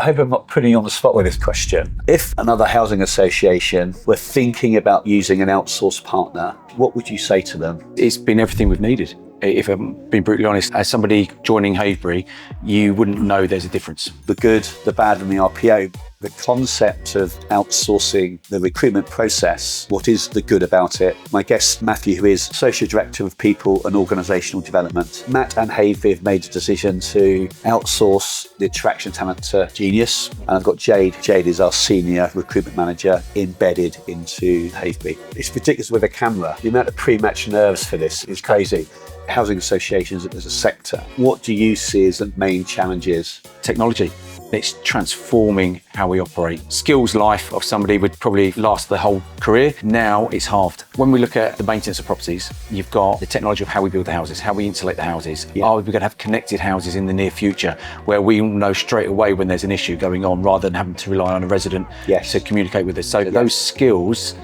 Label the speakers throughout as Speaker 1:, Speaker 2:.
Speaker 1: I hope I'm not putting you on the spot with this question. If another housing association were thinking about using an outsourced partner, what would you say to them?
Speaker 2: It's been everything we've needed. If I'm being brutally honest, as somebody joining Havebury, you wouldn't know there's a difference.
Speaker 1: The good, the bad and the RPO. The concept of outsourcing the recruitment process, what is the good about it? My guest, Matthew, who is Associate Director of People and Organisational Development. Matt and Havebury have made a decision to outsource the attraction talent to G-NIUS. And I've got Jade. Jade is our Senior Recruitment Manager embedded into Havebury. It's ridiculous with a camera. The amount of pre-match nerves for this is crazy. Housing associations as a sector, what do you see as the main challenges?
Speaker 2: Technology. It's transforming how we operate. Skills life of somebody would probably last the whole career. Now it's halved. When we look at the maintenance of properties, you've got the technology of how we build the houses, how we insulate the houses.
Speaker 1: Yeah.
Speaker 2: Are we going to have connected houses in the near future where we know straight away when there's an issue going on rather than having to rely on a resident to communicate with us? So those skills,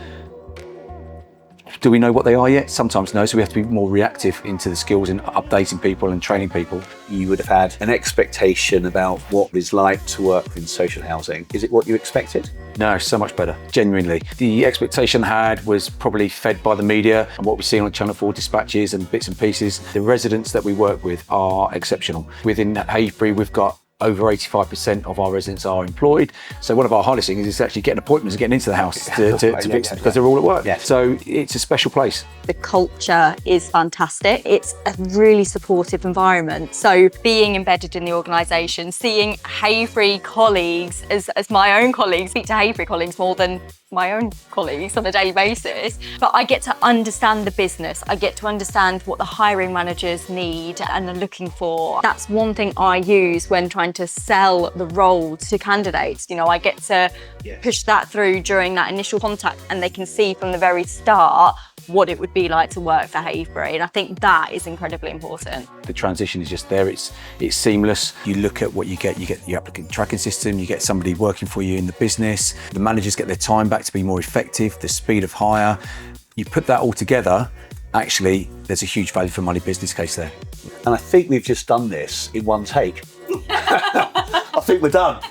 Speaker 2: do we know what they are yet? Sometimes no, so we have to be more reactive into the skills and updating people and training people.
Speaker 1: You would have had an expectation about what it's like to work in social housing. Is it what you expected?
Speaker 2: No, so much better, genuinely. The expectation I had was probably fed by the media and what we've seen on Channel 4 dispatches and bits and pieces. The residents that we work with are exceptional. Within Havebury, we've got over 85% of our residents are employed. So one of our hardest things is actually getting appointments and getting into the house to fix because they're all at work.
Speaker 1: Yeah.
Speaker 2: So it's a special place.
Speaker 3: The culture is fantastic. It's a really supportive environment. So being embedded in the organisation, seeing Havebury colleagues as my own colleagues, speak to Havebury colleagues more than my own colleagues on a daily basis, but I get to understand the business. I get to understand what the hiring managers need and are looking for. That's one thing I use when trying to sell the role to candidates. You know, I get to push that through during that initial contact and they can see from the very start what it would be like to work for Havebury. And I think that is incredibly important.
Speaker 2: The transition is just there, it's seamless. You look at what you get your applicant tracking system, you get somebody working for you in the business, the managers get their time back to be more effective, the speed of hire. You put that all together, actually, there's a huge value for money business case there.
Speaker 1: And I think we've just done this in one take. I think we're done.